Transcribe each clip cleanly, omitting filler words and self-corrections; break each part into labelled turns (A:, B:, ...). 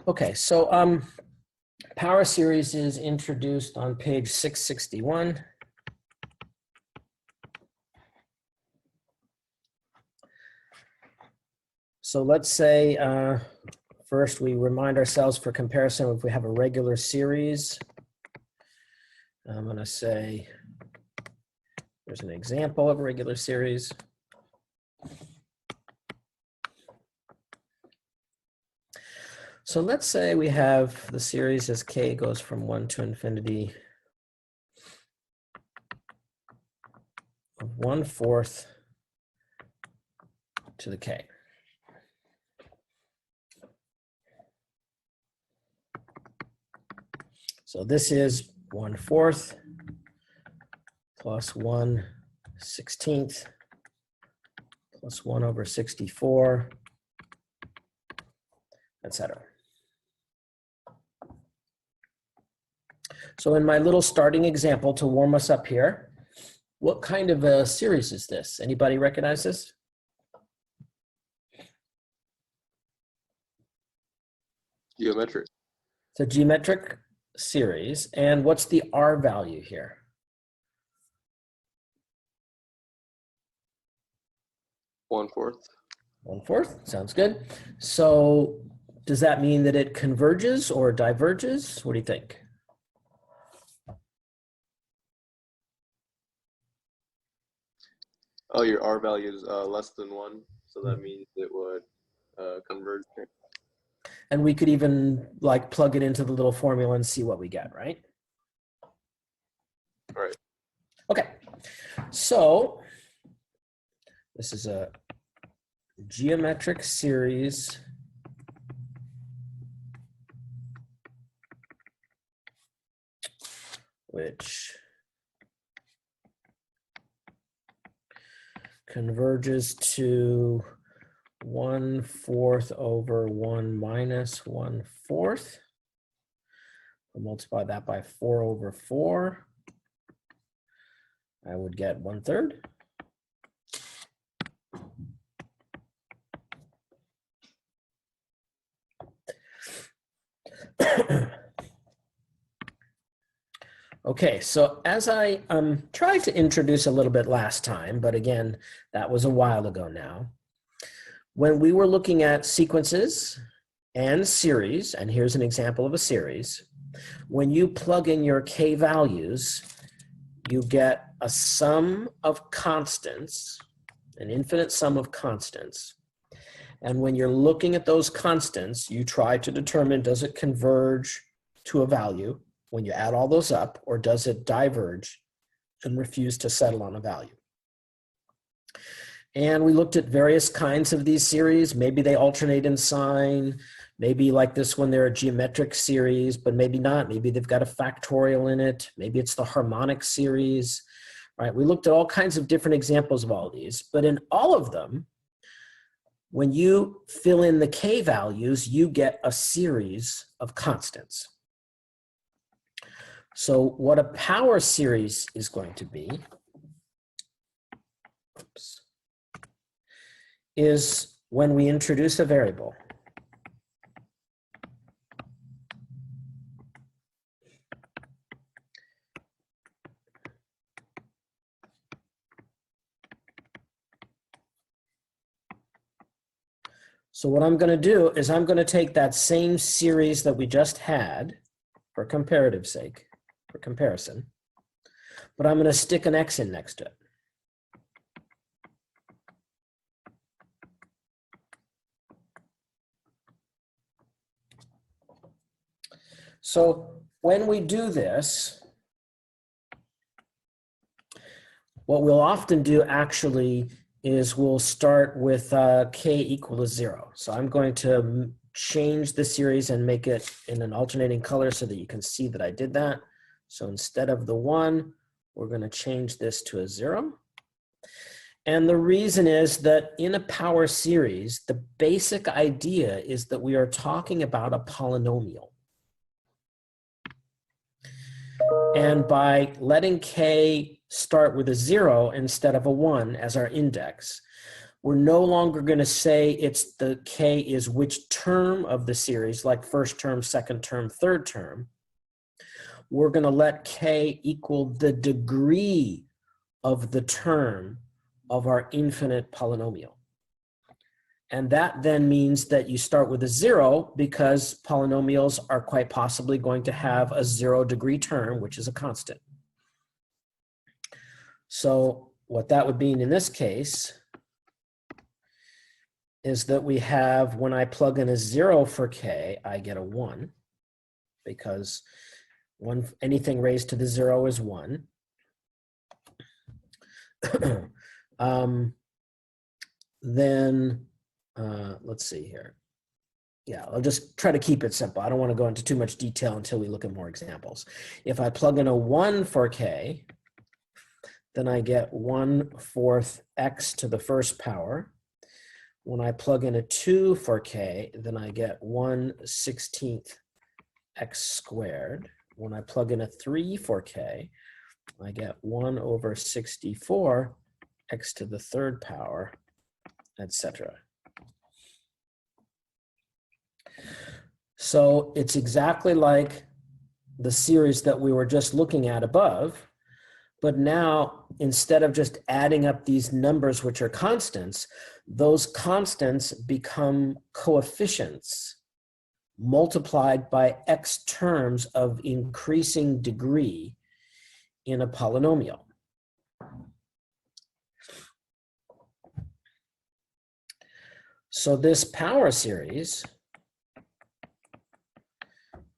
A: Okay, so power series is introduced on page 661. So let's say first we remind ourselves for comparison if we have a regular series. I'm going to say there's an example of a regular series. So let's say we have the series as k goes from 1 to infinity of 1/4 to the k. So this is 1/4 plus 1/16 plus 1/64, etc. So in my little starting example to warm us up here, what kind of a series is this? Anybody recognize this?
B: Geometric.
A: It's a geometric series. And what's the R value here?
B: One-fourth.
A: 1/4, sounds good. So does that mean that it converges or diverges? What do you think?
B: Oh, your R value is less than 1, so that means it would converge.
A: And we could even like plug it into the little formula and see what we get, right?
B: Right.
A: Okay, so this is a geometric series which converges to 1/4 over 1 minus 1/4. We'll multiply that by 4/4. I would get 1/3. Okay, so as I tried to introduce a little bit last time, but again, that was a while ago now. When we were looking at sequences and series, and here's an example of a series, when you plug in your k values, you get a sum of constants, an infinite sum of constants. And when you're looking at those constants, you try to determine, does it converge to a value when you add all those up, or does it diverge and refuse to settle on a value? And we looked at various kinds of these series. Maybe they alternate in sign. Maybe like this one, they're a geometric series, but maybe not. Maybe they've got a factorial in it. Maybe it's the harmonic series, right? We looked at all kinds of different examples of all these, but in all of them, when you fill in the k values, you get a series of constants. So what a power series is going to be is when we introduce a variable. So what I'm going to do is I'm going to take that same series that we just had for comparative sake, for comparison, but I'm going to stick an x in next to it. So when we do this, what we'll often do actually is we'll start with k equal to 0. So I'm going to change the series and make it in an alternating color so that you can see that I did that. So instead of the 1, we're going to change this to a 0. And the reason is that in a power series, the basic idea is that we are talking about a polynomial. And by letting k start with a 0 instead of a 1 as our index, we're no longer going to say it's the k is which term of the series, like first term, second term, third term. We're going to let k equal the degree of the term of our infinite polynomial. And that then means that you start with a 0 because polynomials are quite possibly going to have a 0-degree term, which is a constant. So what that would mean in this case is that we have, when I plug in a 0 for k, I get a 1, because anything raised to the 0 is 1. Then let's see here. Yeah, I'll just try to keep it simple. I don't want to go into too much detail until we look at more examples. If I plug in a 1 for k, then I get 1/4 x to the first power. When I plug in a 2 for k, then I get 1/16 x squared. When I plug in a 3 for k, I get 1/64 x to the third power, etc. So it's exactly like the series that we were just looking at above, but now instead of just adding up these numbers which are constants, those constants become coefficients multiplied by x terms of increasing degree in a polynomial. So this power series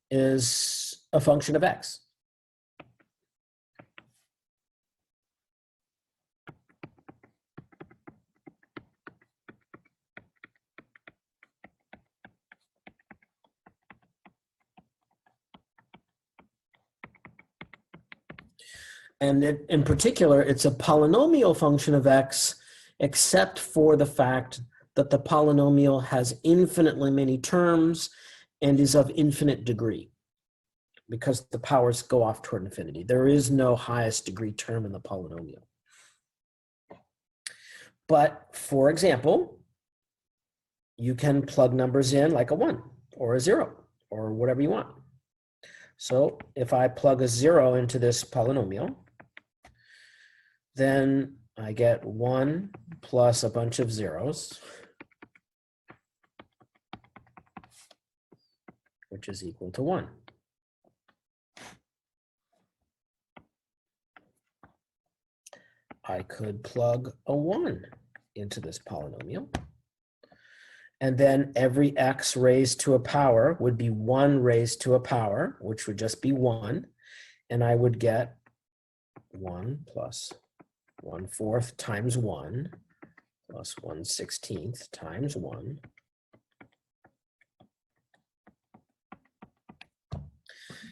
A: is a function of x. And in particular, it's a polynomial function of x, except for the fact that the polynomial has infinitely many terms and is of infinite degree, because the powers go off toward infinity. There is no highest degree term in the polynomial. But for example, you can plug numbers in like a 1 or a 0 or whatever you want. So if I plug a 0 into this polynomial, then I get 1 plus a bunch of zeros, which is equal to 1. I could plug a 1 into this polynomial, and then every x raised to a power would be 1 raised to a power, which would just be 1, and I would get 1 plus 1/4 times 1 plus 1/16 times 1.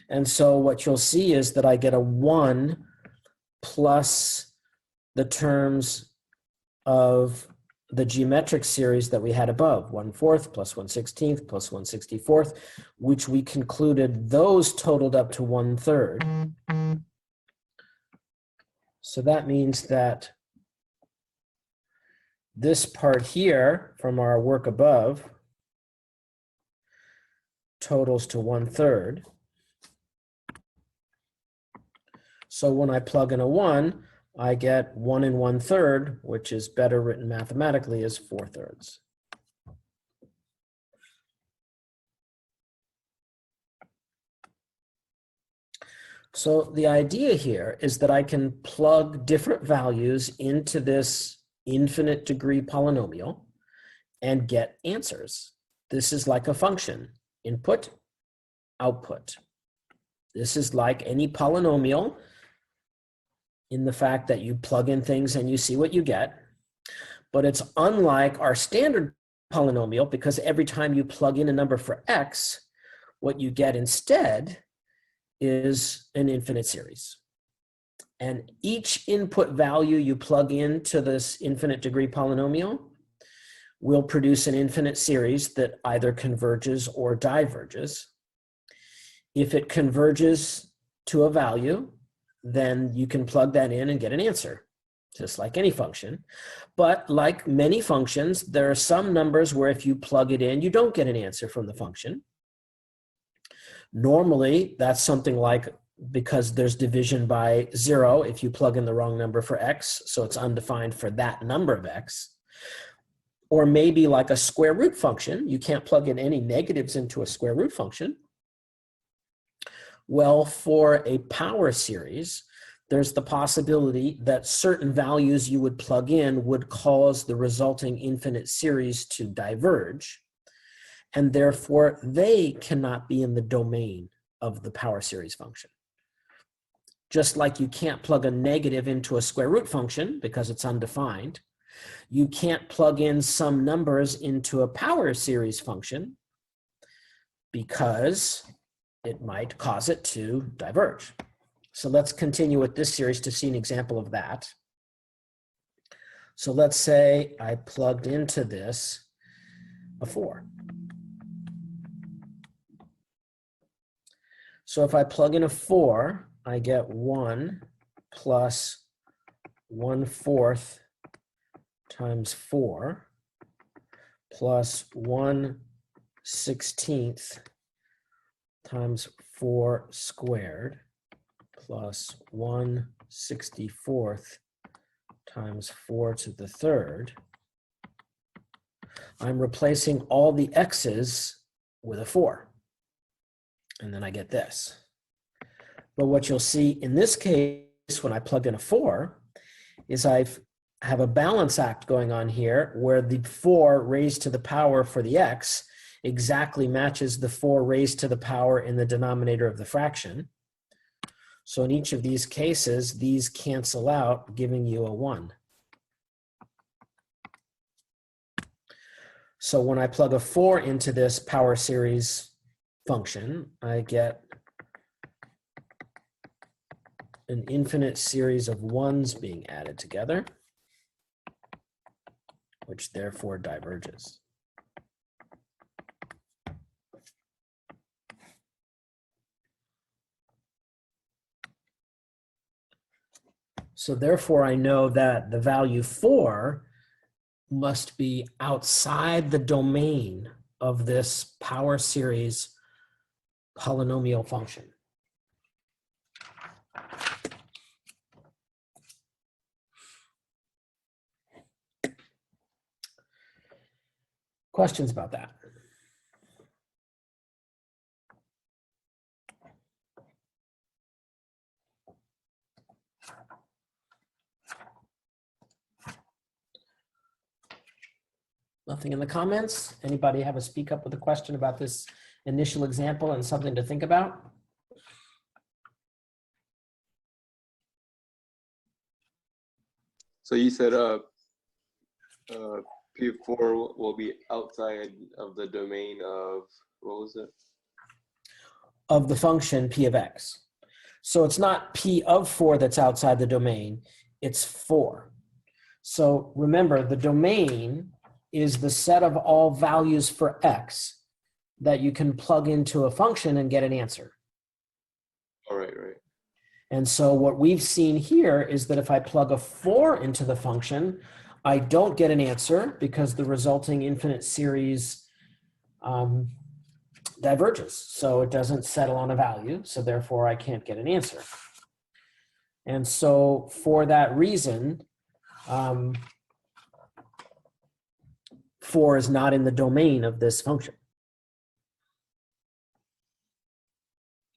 A: And so what you'll see is that I get a 1 plus the terms of the geometric series that we had above, 1/4 plus 1/16 plus 1/64, which we concluded those totaled up to 1/3. So that means that this part here from our work above totals to 1/3. So when I plug in a 1, I get 1 1/3, which is better written mathematically as 4/3. So the idea here is that I can plug different values into this infinite degree polynomial and get answers. This is like a function, input, output. This is like any polynomial in the fact that you plug in things and you see what you get. But it's unlike our standard polynomial, because every time you plug in a number for x, what you get instead is an infinite series. And each input value you plug into this infinite degree polynomial will produce an infinite series that either converges or diverges. If it converges to a value, then you can plug that in and get an answer. just like any function. But like many functions, there are some numbers where if you plug it in, you don't get an answer from the function. Normally, that's something like because there's division by 0 if you plug in the wrong number for x, so it's undefined for that number of x. Or maybe like a square root function, you can't plug in any negatives into a square root function. Well, for a power series, there's the possibility that certain values you would plug in would cause the resulting infinite series to diverge, and therefore they cannot be in the domain of the power series function. Just like you can't plug a negative into a square root function because it's undefined, you can't plug in some numbers into a power series function because it might cause it to diverge. So let's continue with this series to see an example of that. So let's say I plugged into this a 4. So if I plug in a 4, I get 1 plus 1/4 times 4 plus 1/16 times 4 squared plus 1/64 times 4 to the third. I'm replacing all the x's with a 4. And then I get this. But what you'll see in this case, when I plugged in a 4, is I have a balance act going on here where the 4 raised to the power for the x exactly matches the 4 raised to the power in the denominator of the fraction. So in each of these cases, these cancel out, giving you a 1. So when I plug a 4 into this power series function, I get an infinite series of 1s being added together, which therefore diverges. So therefore, I know that the value 4 must be outside the domain of this power series polynomial function. Questions about that? Nothing in the comments? Anybody have a speak up with a question about this initial example and something to think about?
B: So you said P4 will be outside of the domain of, what was it?
A: Of the function P of x. So it's not P of 4 that's outside the domain, it's 4. So remember, the domain is the set of all values for x that you can plug into a function and get an answer.
B: All right, right.
A: And so what we've seen here is that if I plug a 4 into the function, I don't get an answer because the resulting infinite series diverges. So it doesn't settle on a value, so therefore I can't get an answer. And so for that reason, 4 is not in the domain of this function.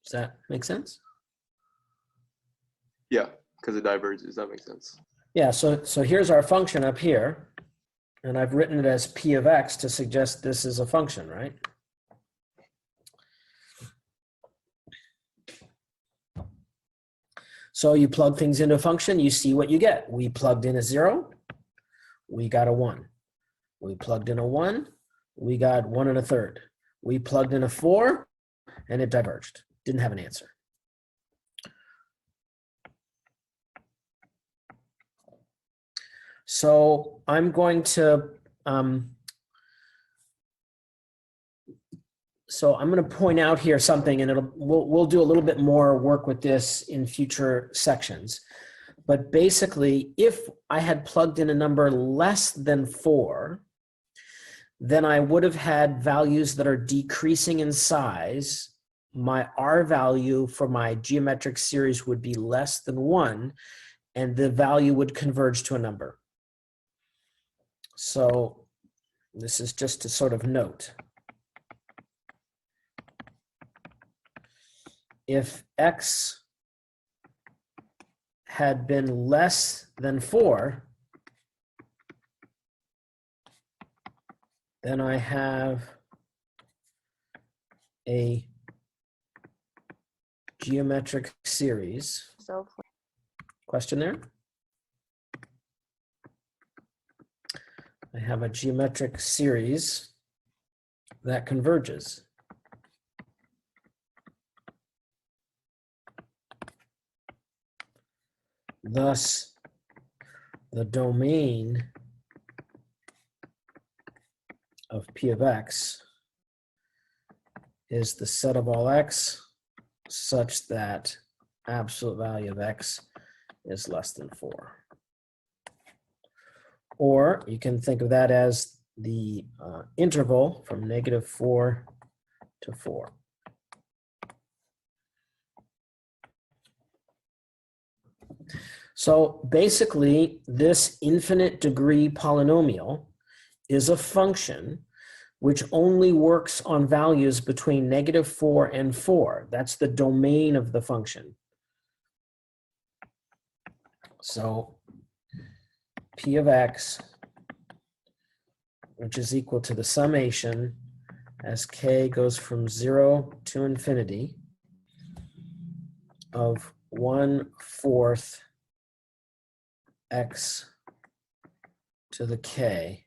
A: Does that make sense?
B: Yeah, because it diverges. That makes sense.
A: Yeah, so here's our function up here, and I've written it as P of x to suggest this is a function, right? So you plug things into a function, you see what you get. We plugged in a 0, we got a 1. We plugged in a 1, we got 1 1/3. We plugged in a 4, and it diverged. Didn't have an answer. So I'm going to point out here something, and we'll do a little bit more work with this in future sections. But basically, if I had plugged in a number less than 4, then I would have had values that are decreasing in size. My R value for my geometric series would be less than 1, and the value would converge to a number. So this is just to sort of note. If x had been less than 4, then I have a geometric series. Question there? I have a geometric series that converges. Thus, the domain of P of x is the set of all x such that absolute value of x is less than 4. Or you can think of that as the interval from -4 to 4. So basically, this infinite degree polynomial is a function which only works on values between -4 and 4. That's the domain of the function. So P of x, which is equal to the summation as k goes from 0 to infinity of 1/4 x to the k,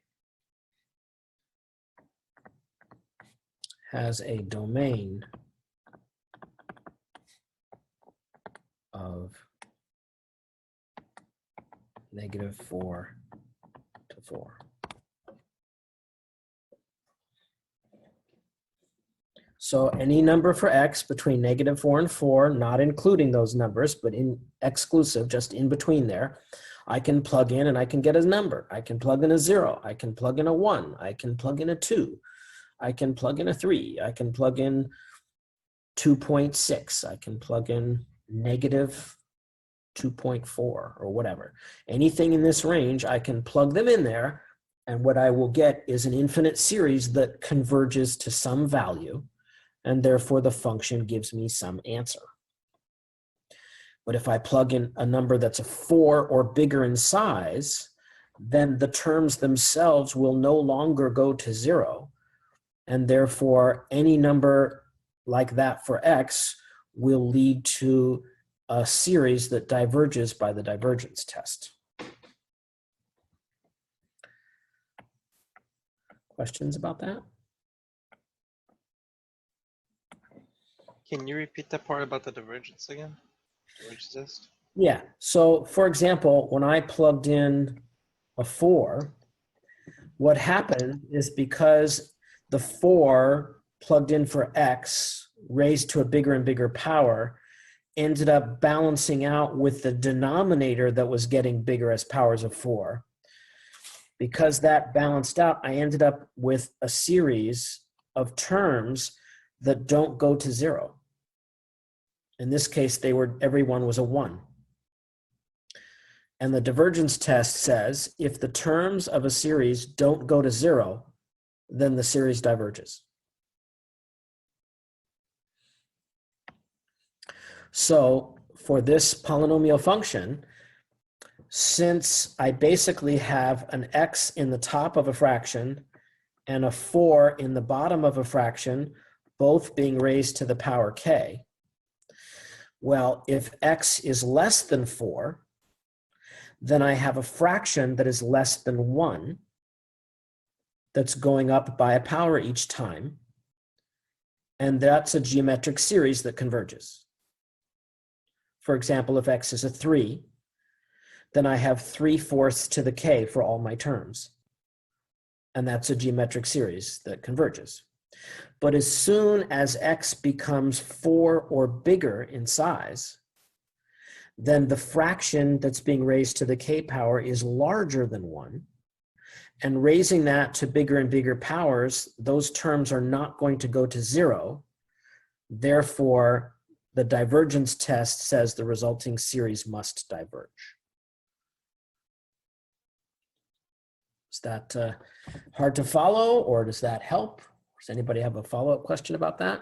A: has a domain of -4 to 4. So any number for x between -4 and 4, not including those numbers, but in exclusive, just in between there, I can plug in and I can get a number. I can plug in a 0. I can plug in a 1. I can plug in a 2. I can plug in a 3. I can plug in 2.6. I can plug in -2.4 or whatever. Anything in this range, I can plug them in there, and what I will get is an infinite series that converges to some value, and therefore the function gives me some answer. But if I plug in a number that's a 4 or bigger in size, then the terms themselves will no longer go to 0, and therefore any number like that for x will lead to a series that diverges by the divergence test. Questions about that?
C: Can you repeat that part about the divergence again? Divergence test?
A: Yeah, so for example, when I plugged in a 4, what happened is because the 4 plugged in for x raised to a bigger and bigger power ended up balancing out with the denominator that was getting bigger as powers of 4. Because that balanced out, I ended up with a series of terms that don't go to 0. In this case, everyone was a 1. And the divergence test says if the terms of a series don't go to 0, then the series diverges. So for this polynomial function, since I basically have an x in the top of a fraction and a 4 in the bottom of a fraction, both being raised to the power k, well, if x is less than 4, then I have a fraction that is less than 1 that's going up by a power each time, and that's a geometric series that converges. For example, if x is a 3, then I have 3/4 to the k for all my terms, and that's a geometric series that converges. But as soon as x becomes 4 or bigger in size, then the fraction that's being raised to the k power is larger than 1. And raising that to bigger and bigger powers, those terms are not going to go to 0. Therefore, the divergence test says the resulting series must diverge. Is that hard to follow, or does that help? Does anybody have a follow-up question about that?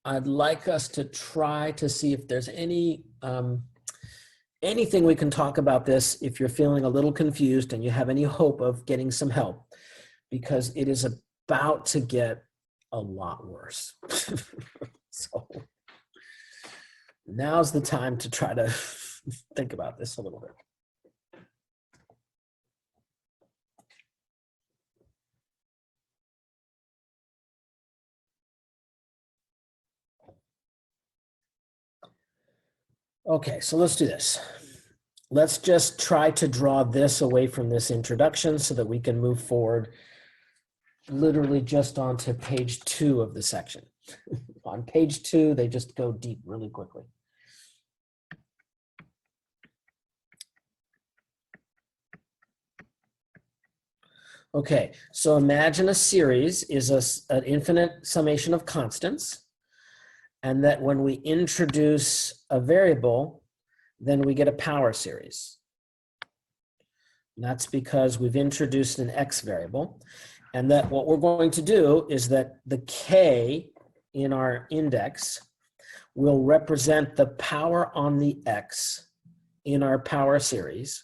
A: I'd like us to try to see if there's any anything we can talk about this if you're feeling a little confused and you have any hope of getting some help, because it is about to get a lot worse. So now's the time to try to think about this a little bit. Okay, so let's do this. Let's just try to draw this away from this introduction so that we can move forward literally just onto page 2 of the section. On page 2, they just go deep really quickly. Okay, so imagine a series is an infinite summation of constants, and that when we introduce a variable, then we get a power series. And that's because we've introduced an x variable, and that what we're going to do is that the k in our index will represent the power on the x in our power series.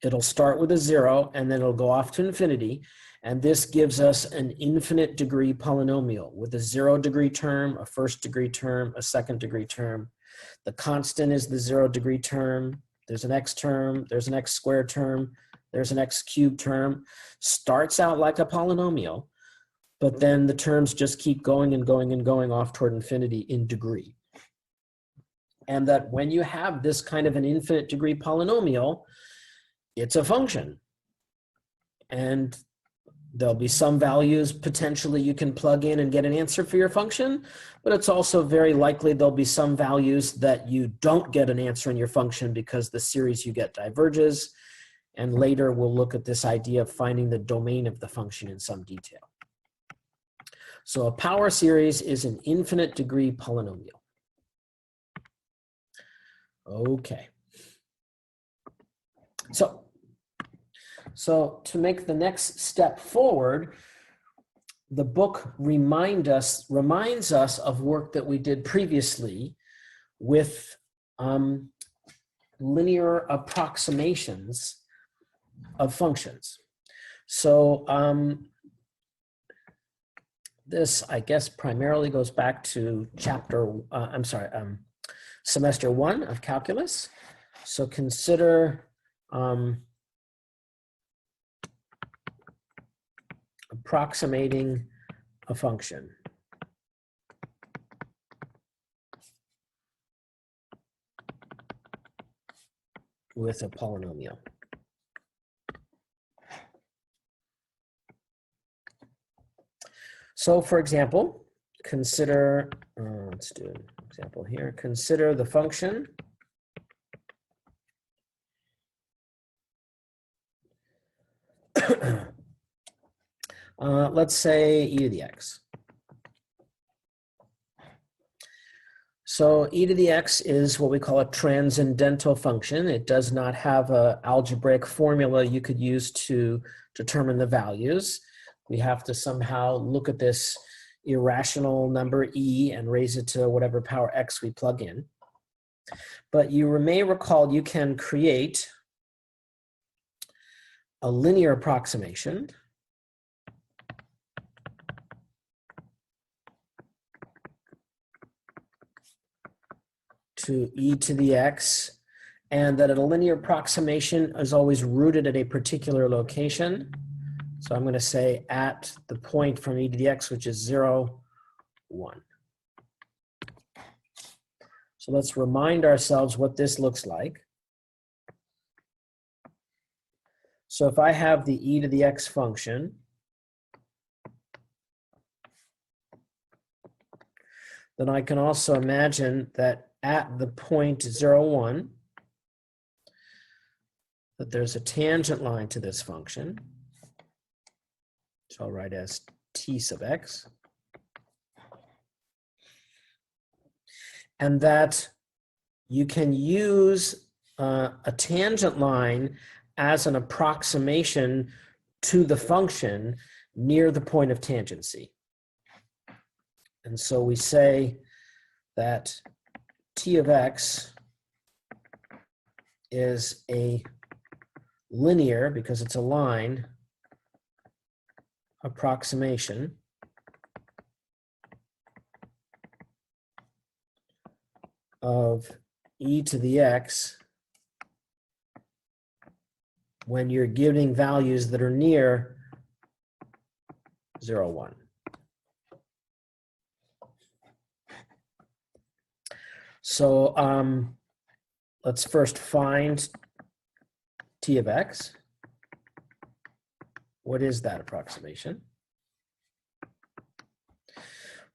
A: It'll start with a 0, and then it'll go off to infinity. And this gives us an infinite degree polynomial with a 0-degree term, a 1st-degree term, a 2nd-degree term. The constant is the 0-degree term. There's an x term, there's an x squared term, there's an x cubed term. Starts out like a polynomial, but then the terms just keep going and going and going off toward infinity in degree. And that when you have this kind of an infinite degree polynomial, it's a function. And there'll be some values potentially you can plug in and get an answer for your function, but it's also very likely there'll be some values that you don't get an answer in your function because the series you get diverges. And later we'll look at this idea of finding the domain of the function in some detail. So a power series is an infinite degree polynomial. Okay. So to make the next step forward, the book reminds us of work that we did previously with linear approximations of functions. So this, I guess, primarily goes back to semester 1 of calculus. So consider approximating a function. With a polynomial. So for example, consider, let's do an example here. Consider the function let's say e to the x. So e to the x is what we call a transcendental function. It does not have an algebraic formula you could use to determine the values. We have to somehow look at this irrational number e and raise it to whatever power x we plug in. But you may recall you can create a linear approximation to e to the x, and that a linear approximation is always rooted at a particular location. So I'm going to say at the point from e to the x, which is 0, 1. So let's remind ourselves what this looks like. So if I have the e to the x function, then I can also imagine that at the point 0, 1, that there's a tangent line to this function, which I'll write as t sub x, and that you can use a tangent line as an approximation to the function near the point of tangency. And so we say that t of x is a linear, because it's a line, approximation of e to the x when you're giving values that are near 0, 1. So let's first find t of x. What is that approximation?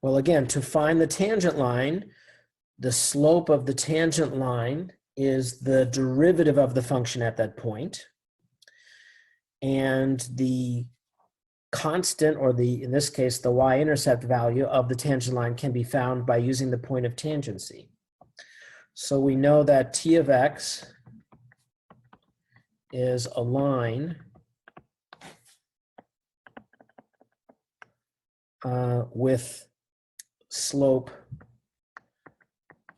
A: Well, again, to find the tangent line, the slope of the tangent line is the derivative of the function at that point. And the constant, or in this case, the y-intercept value of the tangent line can be found by using the point of tangency. So we know that t of x is a line with slope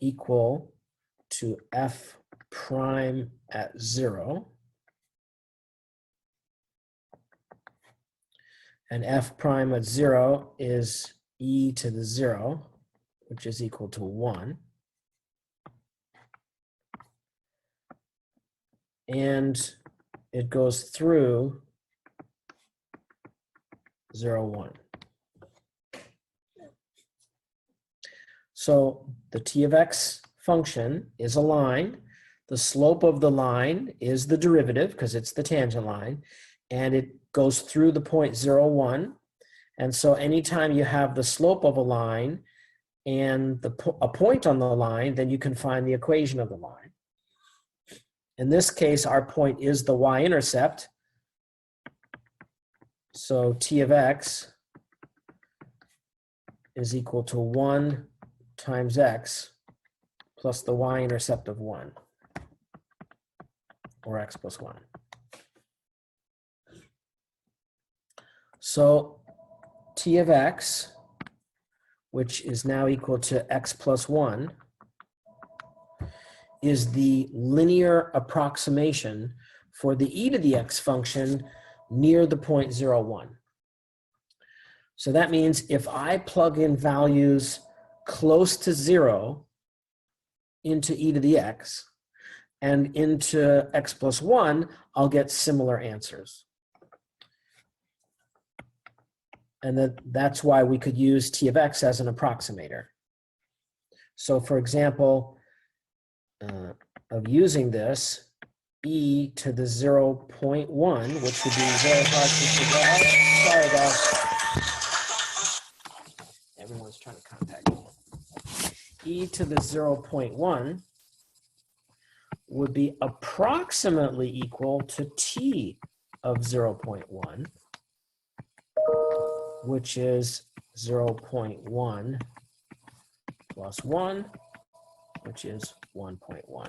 A: equal to f prime at 0. And f prime at 0 is e to the 0, which is equal to 1. And it goes through 0, 1. So the t of x function is a line. The slope of the line is the derivative, because it's the tangent line, and it goes through the point 0, 1. And so anytime you have the slope of a line and a point on the line, then you can find the equation of the line. In this case, our point is the y-intercept. So t of x is equal to 1 times x plus the y-intercept of 1, or x plus 1. So t of x, which is now equal to x plus 1, is the linear approximation for the e to the x function near the point 0, 1. So that means if I plug in values close to 0 into e to the x and into x plus 1, I'll get similar answers. And that's why we could use t of x as an approximator. So for example, of using this, e to the 0.1, which would be very hard to figure out. Sorry, guys. Everyone's trying to contact me. E to the 0.1 would be approximately equal to t of 0.1, which is 0.1 plus 1, which is 1.1.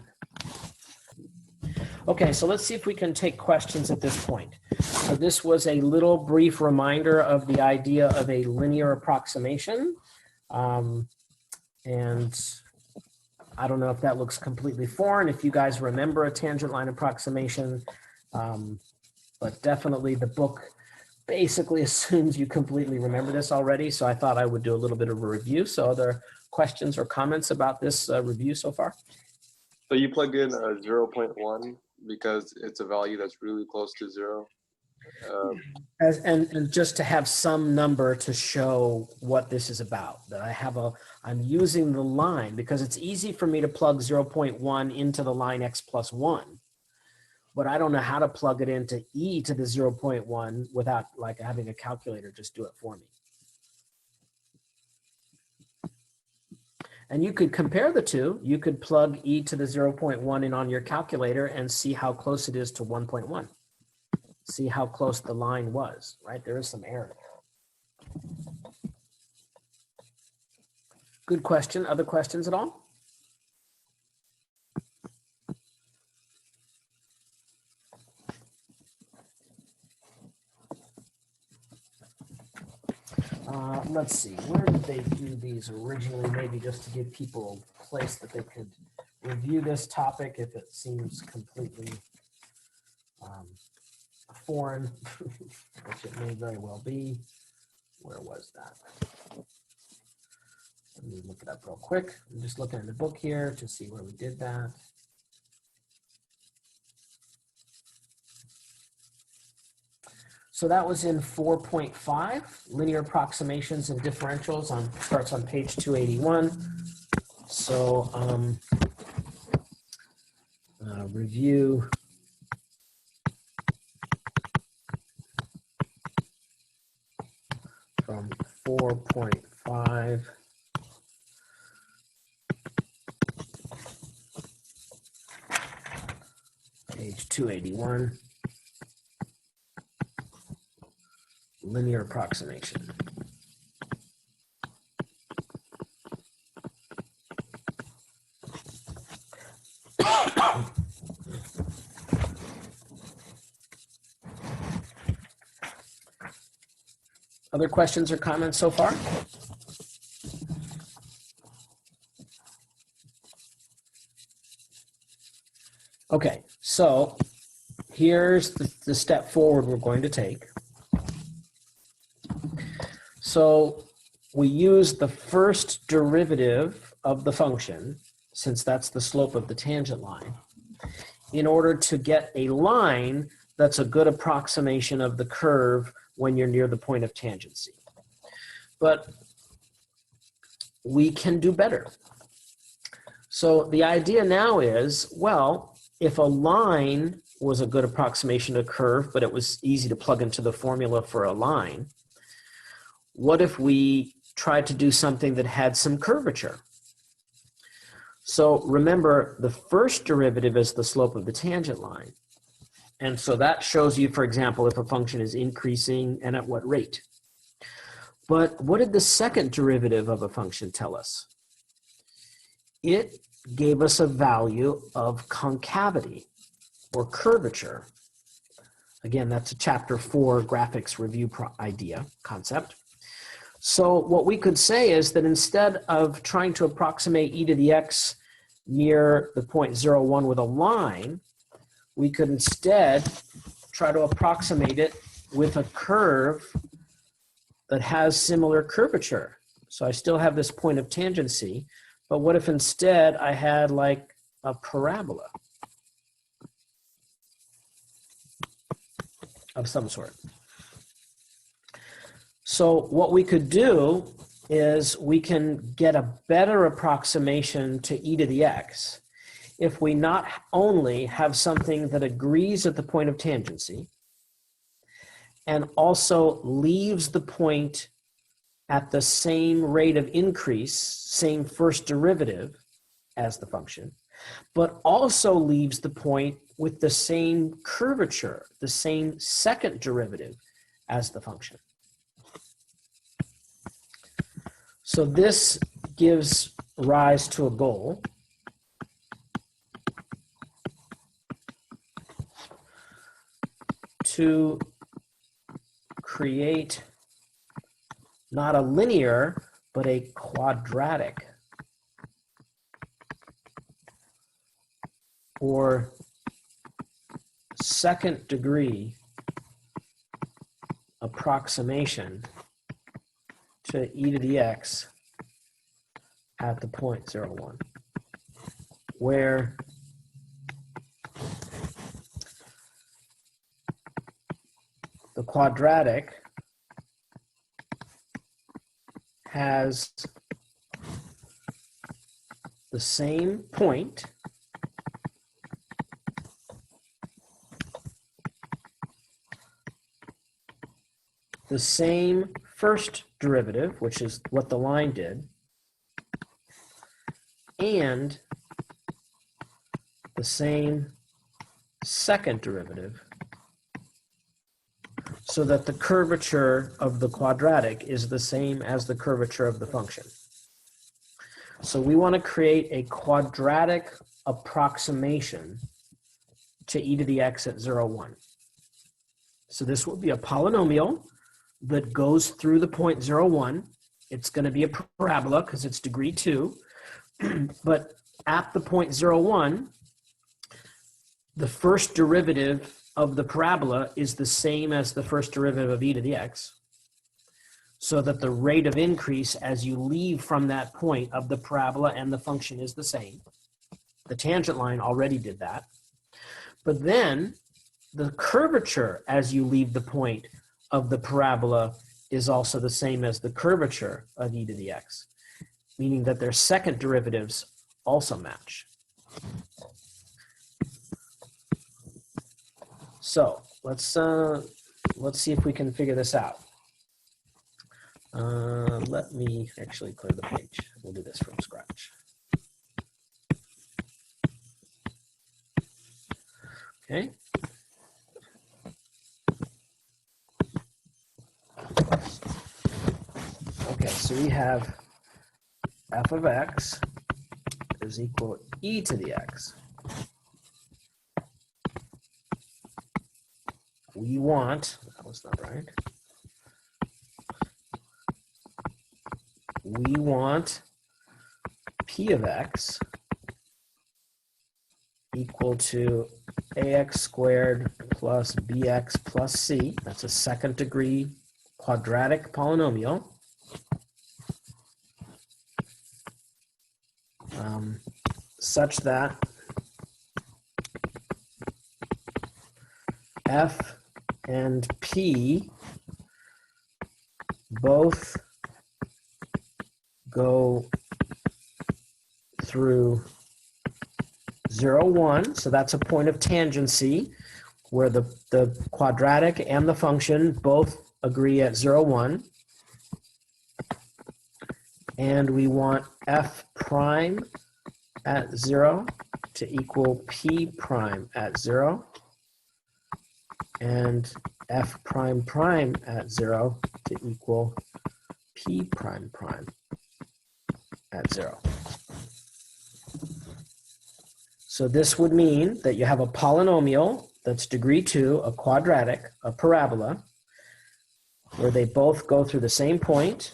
A: Okay, so let's see if we can take questions at this point. So this was a little brief reminder of the idea of a linear approximation. And I don't know if that looks completely foreign, if you guys remember a tangent line approximation, but definitely the book basically assumes you completely remember this already. So I thought I would do a little bit of a review. So are there questions or comments about this review so far?
B: So you plug in a 0.1 because it's a value that's really close to 0?
A: And just to have some number to show what this is about, that I'm using the line, because it's easy for me to plug 0.1 into the line x plus 1, but I don't know how to plug it into e to the 0.1 without like having a calculator just do it for me. And you could compare the two. You could plug e to the 0.1 in on your calculator and see how close it is to 1.1. See how close the line was, right? There is some error there. Good question. Other questions at all? Let's see, where did they do these originally? Maybe just to give people a place that they could review this topic if it seems completely foreign, which it may very well be. Where was that? Let me look it up real quick. I'm just looking at the book here to see where we did that. So that was in 4.5, linear approximations and differentials, starts on page 281. So review from 4.5 page 281. Linear approximation. Other questions or comments so far? Okay, so here's the step forward we're going to take. So we use the first derivative of the function, since that's the slope of the tangent line, in order to get a line that's a good approximation of the curve when you're near the point of tangency. But we can do better. So the idea now is, well, if a line was a good approximation of a curve, but it was easy to plug into the formula for a line, what if we tried to do something that had some curvature? So remember, the first derivative is the slope of the tangent line. And so that shows you, for example, if a function is increasing and at what rate. But what did the second derivative of a function tell us? It gave us a value of concavity or curvature. Again, that's a chapter 4 graphics review concept. So what we could say is that instead of trying to approximate e to the x near the point 0, 1 with a line, we could instead try to approximate it with a curve that has similar curvature. So I still have this point of tangency, but what if instead I had like a parabola of some sort? So what we could do is we can get a better approximation to e to the x if we not only have something that agrees at the point of tangency and also leaves the point at the same rate of increase, same first derivative as the function, but also leaves the point with the same curvature, the same second derivative as the function. So this gives rise to a goal. To create not a linear, but a quadratic or second degree approximation to e to the x at the point 0, 1, where quadratic has the same point the same first derivative, which is what the line did, and the same second derivative, so that the curvature of the quadratic is the same as the curvature of the function. So we want to create a quadratic approximation to e to the x at 0, 1. So this will be a polynomial that goes through the point 0, 1. It's going to be a parabola because it's degree 2. But at the point 0, 1, the first derivative of the parabola is the same as the first derivative of e to the x, so that the rate of increase as you leave from that point of the parabola and the function is the same. The tangent line already did that. But then the curvature as you leave the point of the parabola is also the same as the curvature of e to the x, meaning that their second derivatives also match. So let's see if we can figure this out. Let me actually clear the page. We'll do this from scratch. Okay. Okay, so we have f of x is equal to e to the x. We want, that was not right. We want p of x equal to ax squared plus bx plus c. That's a second degree quadratic polynomial. Such that f and p both go through 0, 1. So that's a point of tangency where the quadratic and the function both agree at 0, 1. And we want f prime at 0 to equal p prime at 0. And f prime prime at 0 to equal p prime prime at 0. So this would mean that you have a polynomial that's degree 2, a quadratic, a parabola, where they both go through the same point.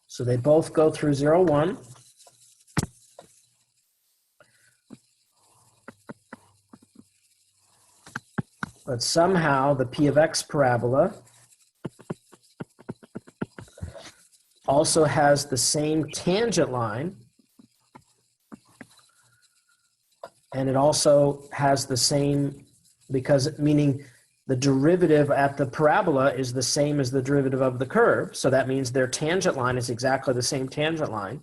A: So they both go through 0, 1. But somehow the p of x parabola also has the same tangent line, and it also has the same, because meaning the derivative at the parabola is the same as the derivative of the curve. So that means their tangent line is exactly the same tangent line.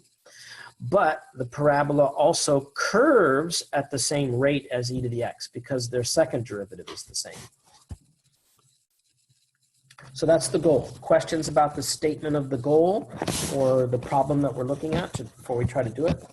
A: But the parabola also curves at the same rate as e to the x because their second derivative is the same. So that's the goal. Questions about the statement of the goal or the problem that we're looking at before we try to do it?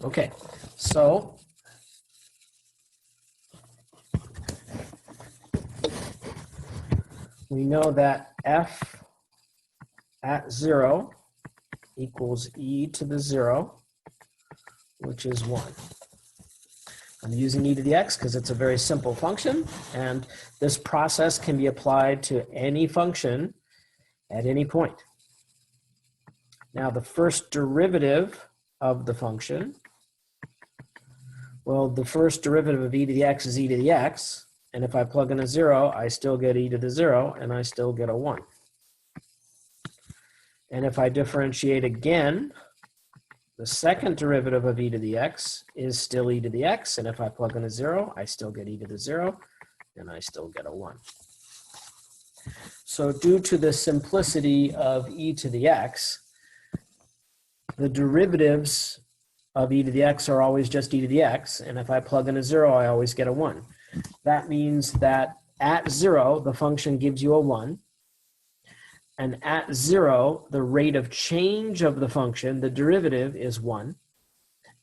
A: Okay, so we know that f at 0 equals e to the 0, which is 1. I'm using e to the x because it's a very simple function, and this process can be applied to any function at any point. Now, the first derivative of the function, well, the first derivative of e to the x is e to the x, and if I plug in a 0, I still get e to the 0, and I still get a 1. And if I differentiate again, the second derivative of e to the x is still e to the x, and if I plug in a 0, I still get e to the 0, and I still get a 1. So due to the simplicity of e to the x, the derivatives of e to the x are always just e to the x, and if I plug in a 0, I always get a 1. That means that at 0, the function gives you a 1, and at 0, the rate of change of the function, the derivative, is 1,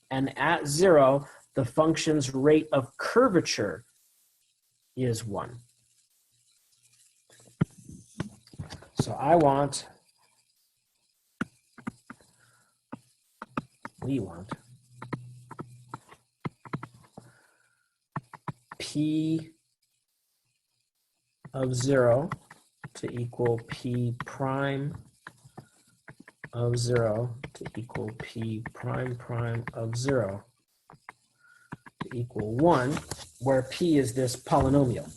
A: and at 0, the function's rate of curvature is 1. So we want p of 0 to equal p prime of 0 to equal p prime prime of 0 to equal 1, where p is this polynomial.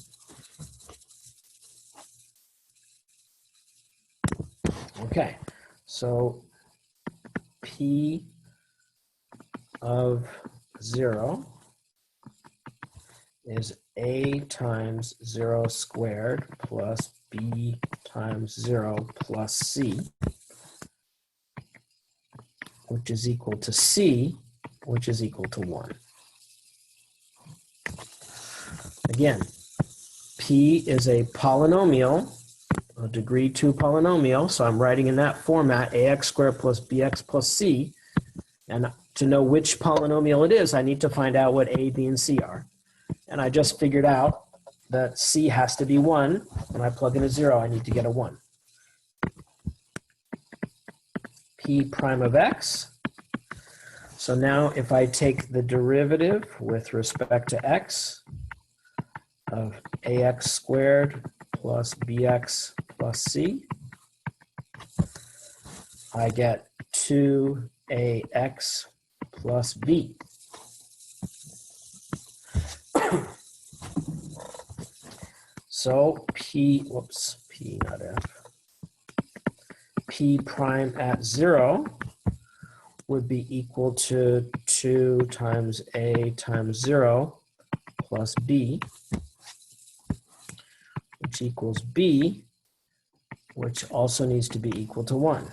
A: Okay, so p of 0 is a times 0 squared plus b times 0 plus c, which is equal to c, which is equal to 1. Again, p is a polynomial, a degree 2 polynomial, so I'm writing in that format ax squared plus bx plus c, and to know which polynomial it is, I need to find out what a, b, and c are. And I just figured out that c has to be 1. When I plug in a 0, I need to get a 1. P prime of x. So now if I take the derivative with respect to x of ax squared plus bx plus c, I get 2ax plus b. So p not f, p prime at 0 would be equal to 2 times a times 0 plus b, which equals b, which also needs to be equal to 1.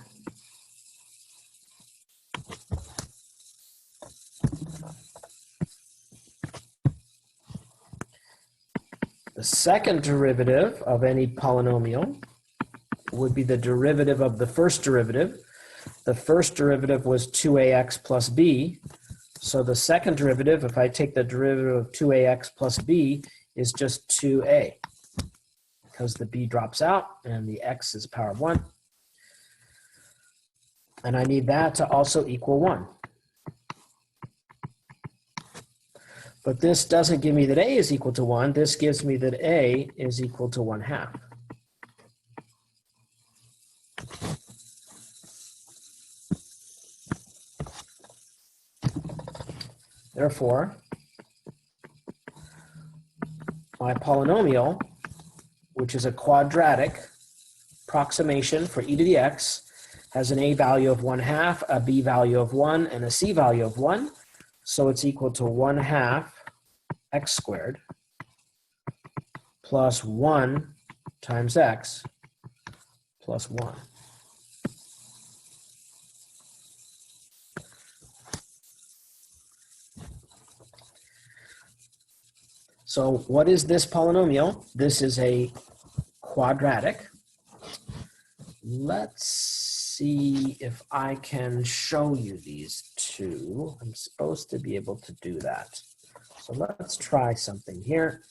A: The second derivative of any polynomial would be the derivative of the first derivative. The first derivative was 2ax plus b. So the second derivative, if I take the derivative of 2ax plus b, is just 2a, because the b drops out and the x is power of 1. And I need that to also equal 1. But this doesn't give me that a is equal to 1. This gives me that a is equal to 1/2. Therefore, my polynomial, which is a quadratic approximation for e to the x, has an a value of 1/2, a b value of 1, and a c value of 1. So it's equal to 1/2 x squared plus 1 times x plus 1. So what is this polynomial? This is a quadratic. Let's see if I can show you these two. I'm supposed to be able to do that. So let's try something here.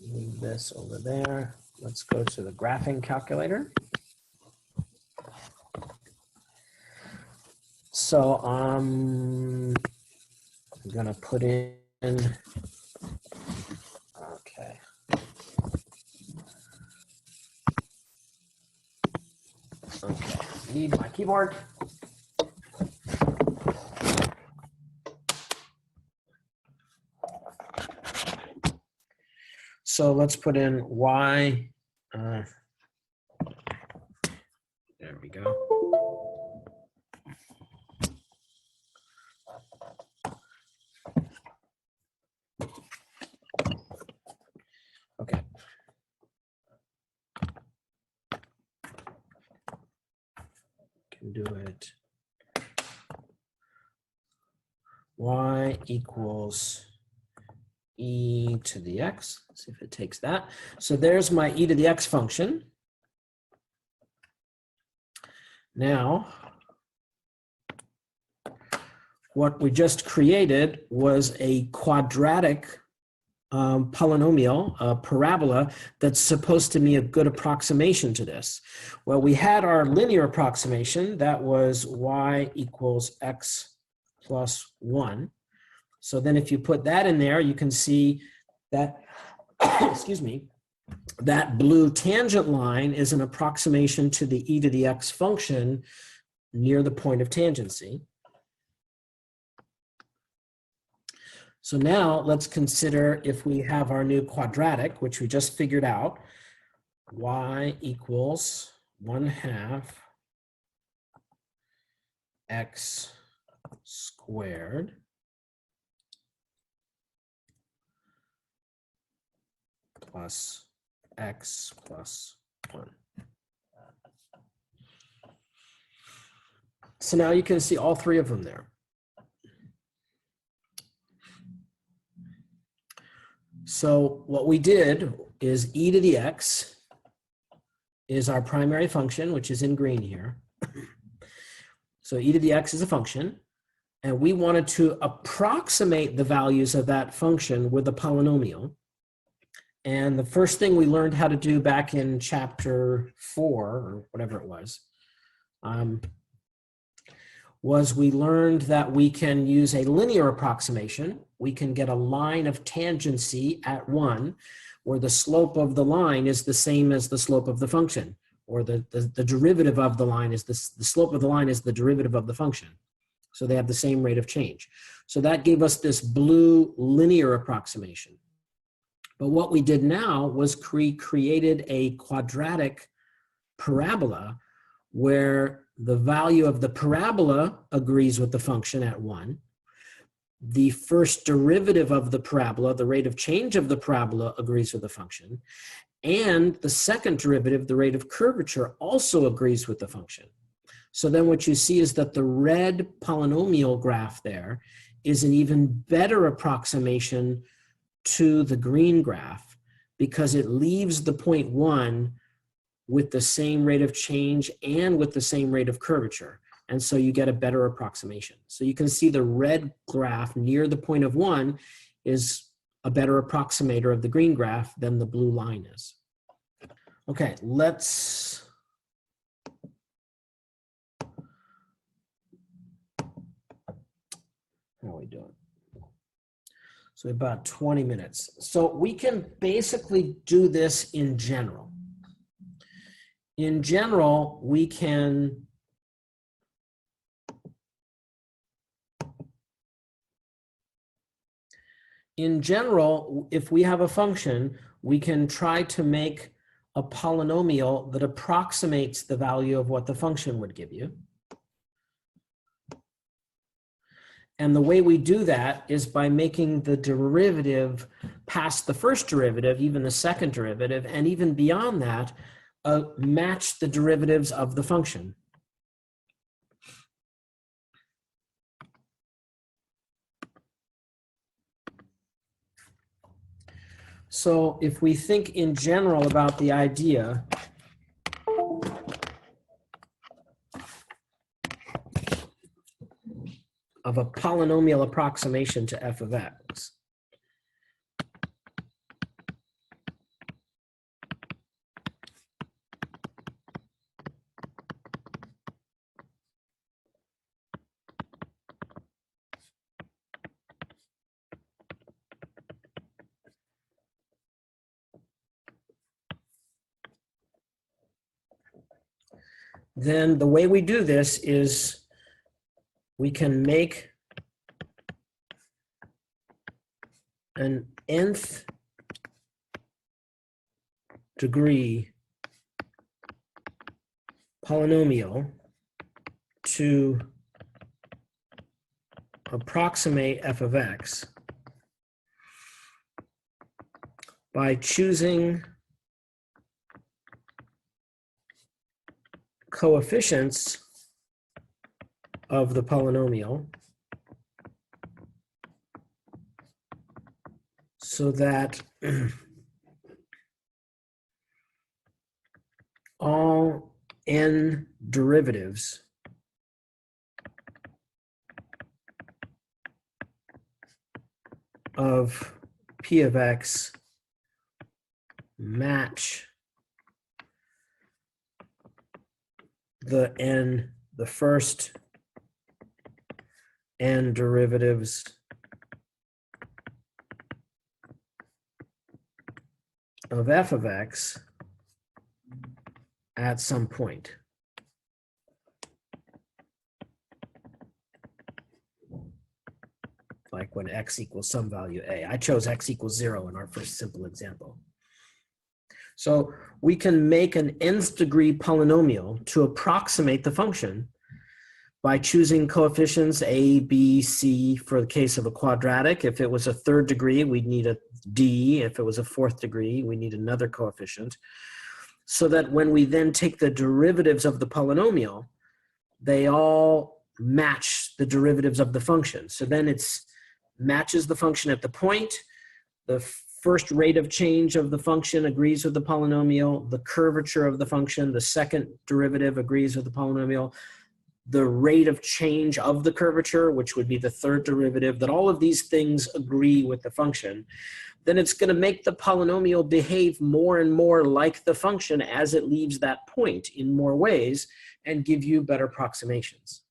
A: Move this over there. Let's go to the graphing calculator. So I'm gonna put in, okay. Okay, need my keyboard. So let's put in y, there we go. Okay. Can do it. Y equals e to the x. Let's see if it takes that. So there's my e to the x function. Now, what we just created was a quadratic polynomial, a parabola, that's supposed to be a good approximation to this. Well, we had our linear approximation that was y equals x plus 1. So then if you put that in there, you can see that, excuse me, that blue tangent line is an approximation to the e to the x function near the point of tangency. So now let's consider if we have our new quadratic, which we just figured out, y equals 1/2 x squared plus x plus 1. So now you can see all three of them there. So what we did is e to the x is our primary function, which is in green here. So e to the x is a function, and we wanted to approximate the values of that function with a polynomial. And the first thing we learned how to do back in chapter 4, or whatever it was we learned that we can use a linear approximation. We can get a line of tangency at 1, where the slope of the line is the same as the slope of the function, or the derivative of the line is the slope of the line is the derivative of the function. So they have the same rate of change. So that gave us this blue linear approximation. But what we did now was created a quadratic parabola where the value of the parabola agrees with the function at 1. The first derivative of the parabola, the rate of change of the parabola, agrees with the function. And the second derivative, the rate of curvature, also agrees with the function. So then what you see is that the red polynomial graph there is an even better approximation to the green graph because it leaves the point 1 with the same rate of change and with the same rate of curvature. And so you get a better approximation. So you can see the red graph near the point of 1 is a better approximator of the green graph than the blue line is. Okay, let's how are we doing? So about 20 minutes. So we can basically do this in general. In general, we can if we have a function, we can try to make a polynomial that approximates the value of what the function would give you. And the way we do that is by making the derivative past the first derivative, even the second derivative, and even beyond that, match the derivatives of the function. So if we think in general about the idea of a polynomial approximation to f of x, then the way we do this is we can make an nth degree polynomial to approximate f of x by choosing coefficients of the polynomial so that all n derivatives of p of x match the first n derivatives of f of x at some point. Like when x equals some value a. I chose x equals 0 in our first simple example. So we can make an nth degree polynomial to approximate the function by choosing coefficients a, b, c for the case of a quadratic. If it was a third degree, we'd need a d. If it was a fourth degree, we need another coefficient. So that when we then take the derivatives of the polynomial, they all match the derivatives of the function. So then it's matches the function at the point. The first rate of change of the function agrees with the polynomial. The curvature of the function, the second derivative agrees with the polynomial. The rate of change of the curvature, which would be the third derivative, that all of these things agree with the function. Then it's going to make the polynomial behave more and more like the function as it leaves that point in more ways and give you better approximations.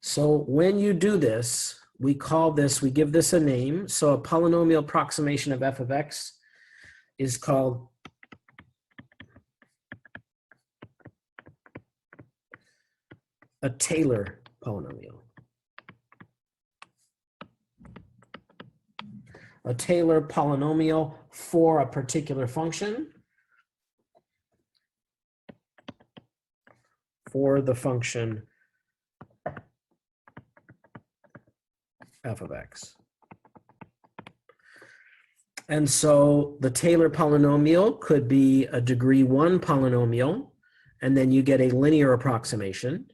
A: So when you do this, we give this a name. So a polynomial approximation of f of x is called a Taylor polynomial. A Taylor polynomial for a particular function, for the function f of x. And so the Taylor polynomial could be a degree 1 polynomial, and then you get a linear approximation.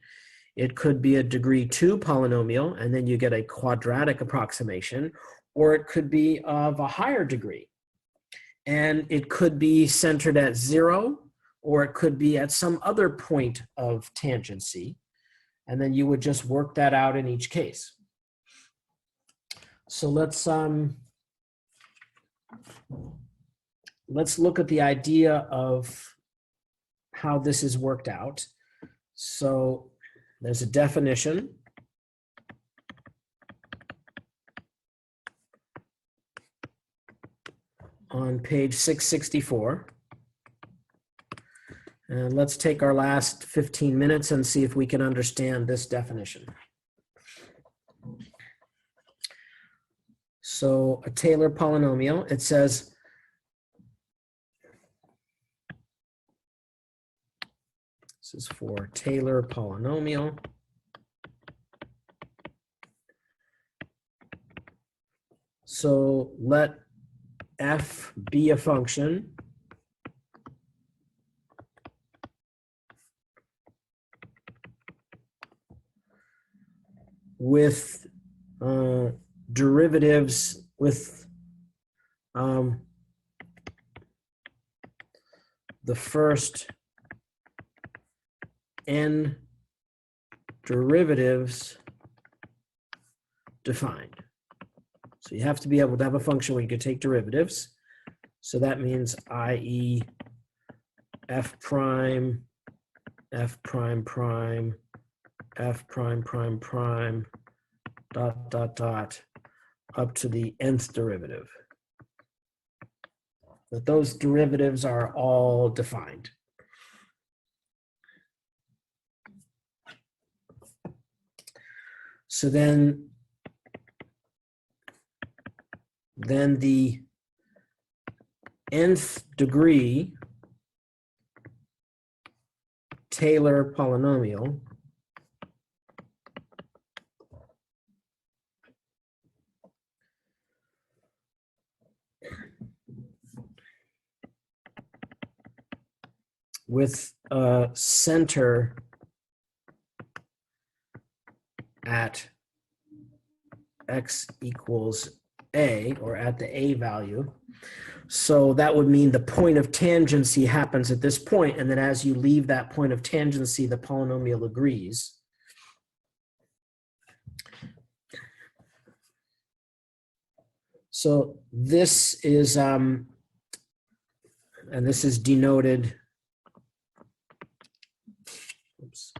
A: It could be a degree 2 polynomial, and then you get a quadratic approximation, or it could be of a higher degree. And it could be centered at 0, or it could be at some other point of tangency. And then you would just work that out in each case. So let's look at the idea of how this is worked out. So there's a definition. On page 664. And let's take our last 15 minutes and see if we can understand this definition. So a Taylor polynomial, it says, this is for Taylor polynomial. So let f be a function with derivatives with the first n derivatives defined. So you have to be able to have a function where you can take derivatives. So that means i.e. f prime, f prime prime, f prime prime prime, dot dot dot, up to the nth derivative. That those derivatives are all defined. So then the nth degree Taylor polynomial with a center at x equals a, or at the a value. So that would mean the point of tangency happens at this point, and then as you leave that point of tangency, the polynomial agrees. So this is, and this is denoted, oops.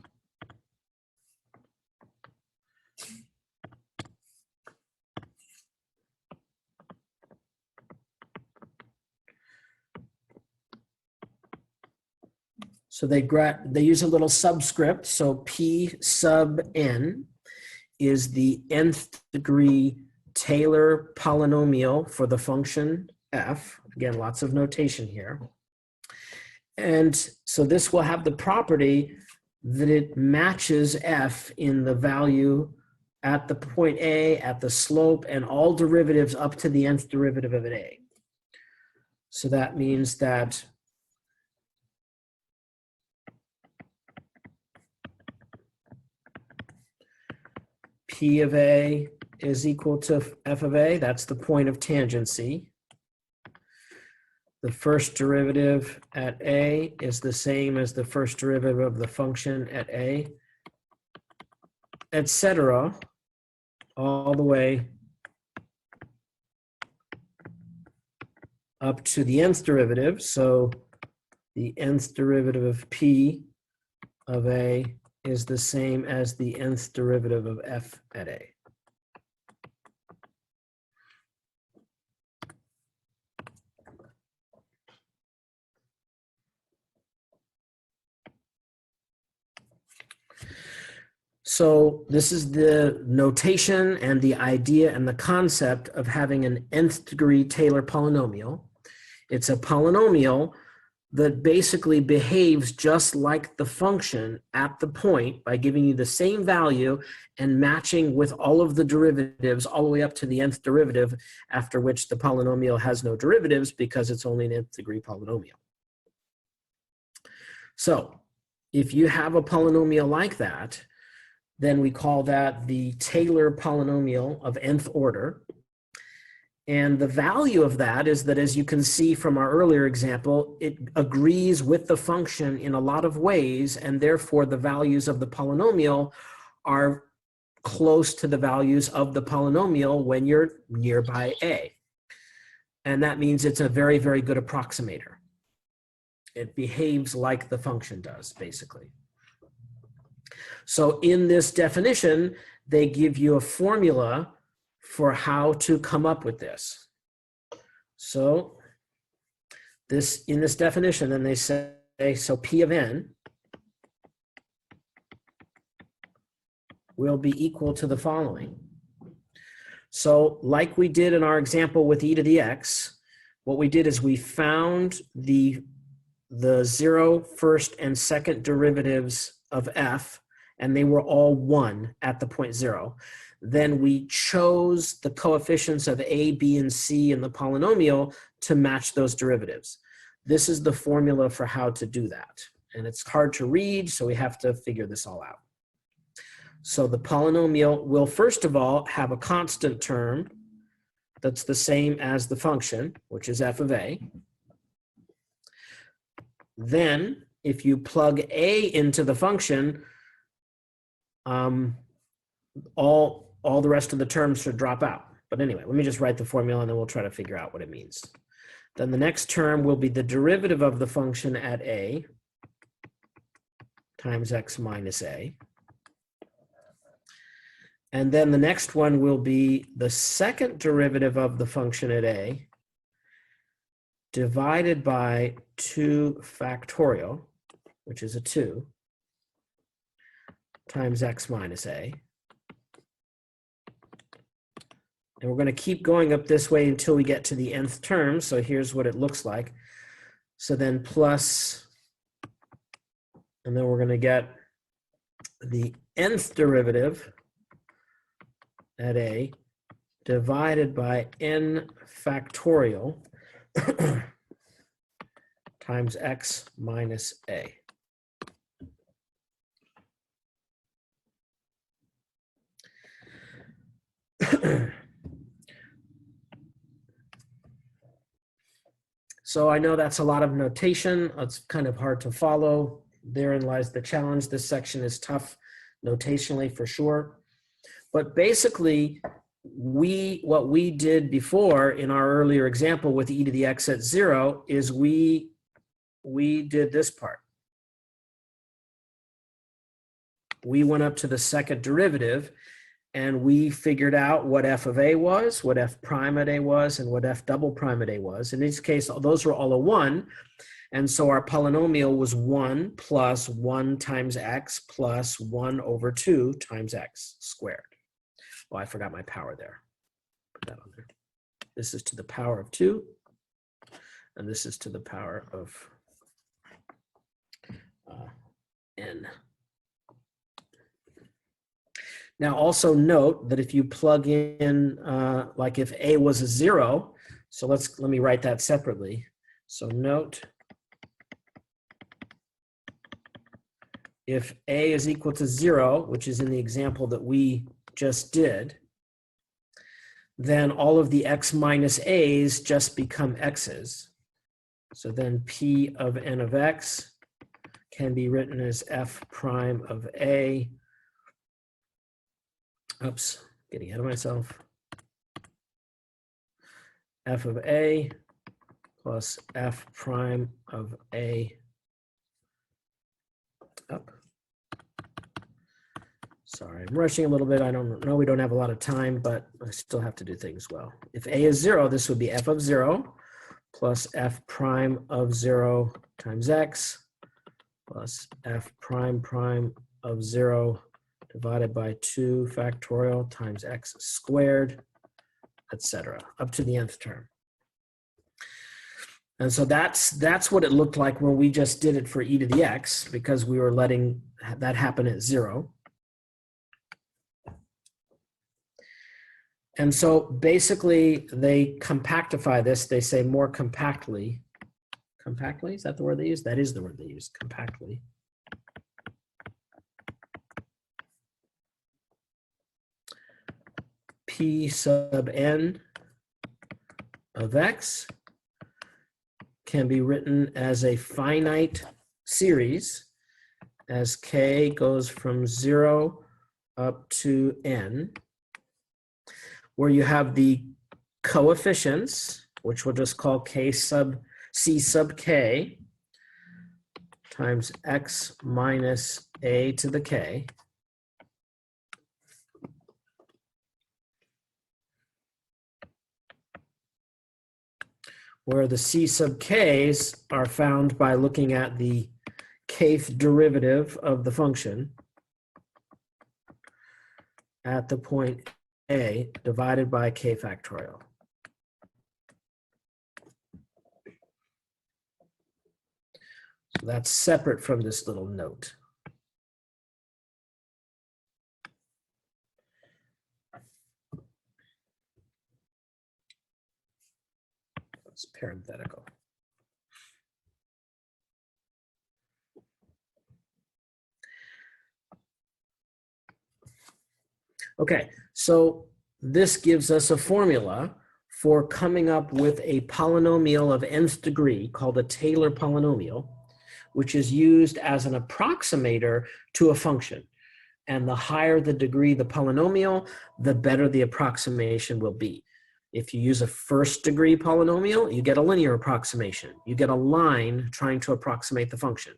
A: So they use a little subscript. So P sub n is the nth degree Taylor polynomial for the function f. Again, lots of notation here. And so this will have the property that it matches f in the value at the point A, at the slope, and all derivatives up to the nth derivative of a. So that means that P of a is equal to f of a. That's the point of tangency. The first derivative at a is the same as the first derivative of the function at a, etc., all the way up to the nth derivative. So the nth derivative of P of a is the same as the nth derivative of f at a. So this is the notation and the idea and the concept of having an nth degree Taylor polynomial. It's a polynomial that basically behaves just like the function at the point by giving you the same value and matching with all of the derivatives all the way up to the nth derivative, after which the polynomial has no derivatives because it's only an nth degree polynomial. So if you have a polynomial like that, then we call that the Taylor polynomial of nth order. And the value of that is that, as you can see from our earlier example, it agrees with the function in a lot of ways, and therefore the values of the polynomial are close to the values of the polynomial when you're nearby a. And that means it's a very, very good approximator. It behaves like the function does, basically. So in this definition, they give you a formula for how to come up with this. So this, in this definition, then they say, so P of n will be equal to the following. So like we did in our example with e to the x, what we did is we found the 0, first, and second derivatives of f, and they were all 1 at the point 0. Then we chose the coefficients of a, b, and c in the polynomial to match those derivatives. This is the formula for how to do that. And it's hard to read, so we have to figure this all out. So the polynomial will, first of all, have a constant term that's the same as the function, which is f of a. Then, if you plug a into the function, all the rest of the terms should drop out. But anyway, let me just write the formula and then we'll try to figure out what it means. Then the next term will be the derivative of the function at a times x minus a. And then the next one will be the second derivative of the function at a divided by 2 factorial, which is a 2, times x minus a. And we're going to keep going up this way until we get to the nth term. So here's what it looks like. So then plus, and then we're going to get the nth derivative at a divided by n factorial times x minus a. So I know that's a lot of notation. It's kind of hard to follow. Therein lies the challenge. This section is tough notationally for sure. But basically, what we did before in our earlier example with e to the x at 0 is we did this part. We went up to the second derivative and we figured out what f of a was, what f prime at a was, and what f double prime at a was. In this case, those were all a 1. And so our polynomial was 1 plus 1 times x plus 1 over 2 times x squared. Well, I forgot my power there. Put that on there. This is to the power of 2, and this is to the power of n. Now also note that if you plug in, like if a was a 0, so let me write that separately. So note, if a is equal to 0, which is in the example that we just did, then all of the x minus a's just become x's. So then p of n of x can be written as f prime of a. Oops, getting ahead of myself. F of a plus f prime of a up. Sorry, I'm rushing a little bit. I don't know, we don't have a lot of time, but I still have to do things well. If a is 0, this would be f of 0 plus f prime of 0 times x plus f prime prime of 0 divided by 2 factorial times x squared, etc., up to the nth term. And so that's what it looked like when we just did it for e to the x, because we were letting that happen at 0. And so basically they compactify this. They say more compactly. Compactly, is that the word they use? That is the word they use, compactly. P sub n of x can be written as a finite series as k goes from 0 up to n, where you have the coefficients, which we'll just call c sub k times x minus a to the k, where the c sub k's are found by looking at the kth derivative of the function at the point a divided by k factorial. So that's separate from this little note. It's parenthetical. Okay, so this gives us a formula for coming up with a polynomial of nth degree called a Taylor polynomial, which is used as an approximator to a function. And the higher the degree the polynomial, the better the approximation will be. If you use a first degree polynomial, you get a linear approximation. You get a line trying to approximate the function.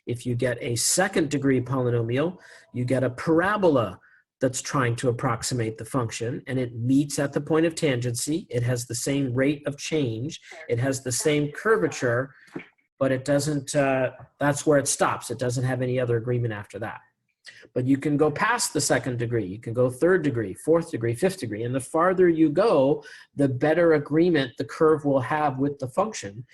A: If you get a second degree polynomial, you get a parabola that's trying to approximate the function, and it meets at the point of tangency. It has the same rate of change. It has the same curvature, but it doesn't, that's where it stops. It doesn't have any other agreement after that. But you can go past the second degree. You can go third degree, fourth degree, fifth degree. And the farther you go, the better agreement the curve will have with the function,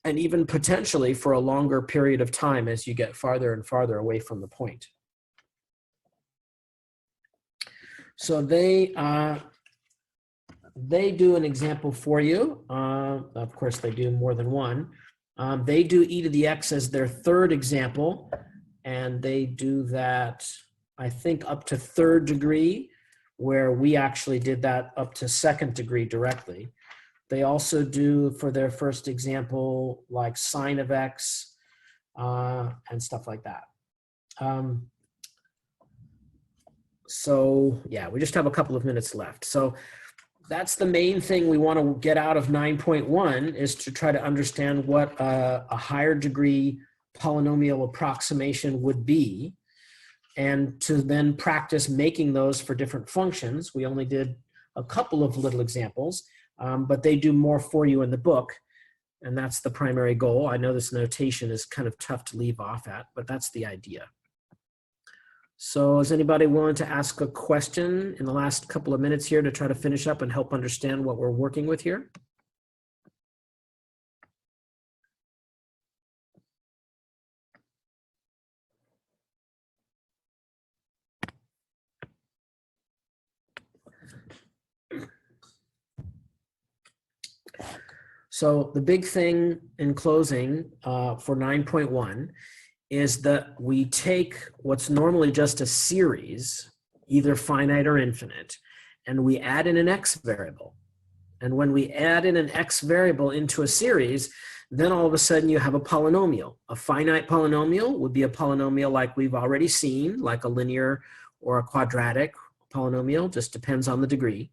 A: and even potentially for a longer period of time as you get farther and farther away from the point. So they do an example for you. Of course, they do more than one. They do e to the x as their third example, and they do that, I think, up to third degree, where we actually did that up to second degree directly. They also do, for their first example, like sine of x and stuff like that. So yeah, we just have a couple of minutes left. So that's the main thing we want to get out of 9.1, is to try to understand what a higher degree polynomial approximation would be, and to then practice making those for different functions. We only did a couple of little examples, but they do more for you in the book, and that's the primary goal. I know this notation is kind of tough to leave off at, but that's the idea. So is anybody willing to ask a question in the last couple of minutes here to try to finish up and help understand what we're working with here? So the big thing in closing for 9.1 is that we take what's normally just a series, either finite or infinite, and we add in an x variable. And when we add in an x variable into a series, then all of a sudden you have a polynomial. A finite polynomial would be a polynomial like we've already seen, like a linear or a quadratic polynomial, just depends on the degree.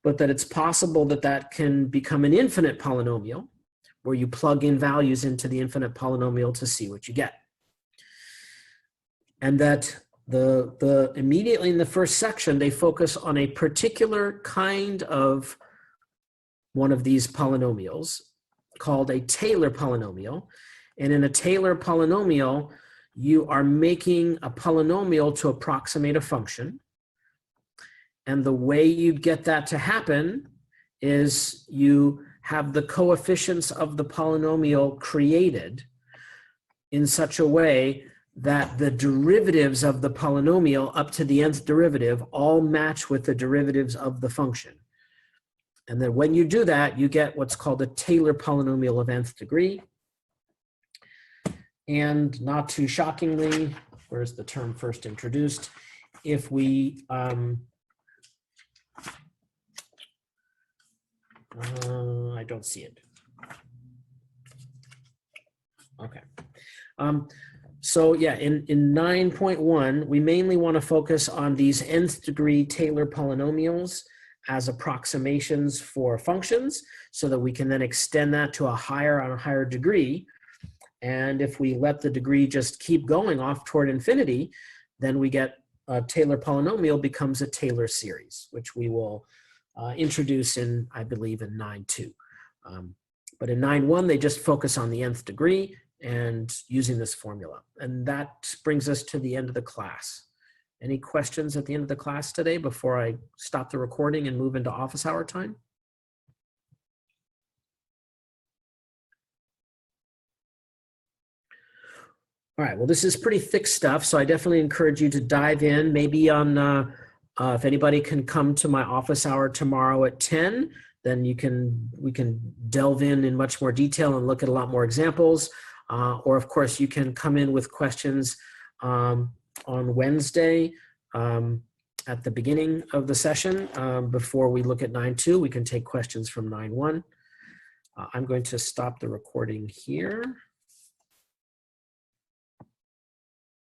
A: But that it's possible that that can become an infinite polynomial, where you plug in values into the infinite polynomial to see what you get. And that immediately in the first section, they focus on a particular kind of one of these polynomials called a Taylor polynomial. And in a Taylor polynomial, you are making a polynomial to approximate a function. And the way you get that to happen is you have the coefficients of the polynomial created in such a way that the derivatives of the polynomial up to the nth derivative all match with the derivatives of the function. And then when you do that, you get what's called a Taylor polynomial of nth degree. And not too shockingly, where's the term first introduced? If we I don't see it. Okay. So yeah, in 9.1, we mainly want to focus on these nth degree Taylor polynomials as approximations for functions, so that we can then extend that to a higher degree. And if we let the degree just keep going off toward infinity, then we get a Taylor polynomial becomes a Taylor series, which we will introduce in, I believe, in 9.2. But in 9.1, they just focus on the nth degree and using this formula. And that brings us to the end of the class. Any questions at the end of the class today before I stop the recording and move into office hour time? All right, well, this is pretty thick stuff, so I definitely encourage you to dive in. Maybe on, if anybody can come to my office hour tomorrow at 10, then we can delve in much more detail and look at a lot more examples. Or of course, you can come in with questions on Wednesday at the beginning of the session. Before we look at 9.2, we can take questions from 9.1. I'm going to stop the recording here.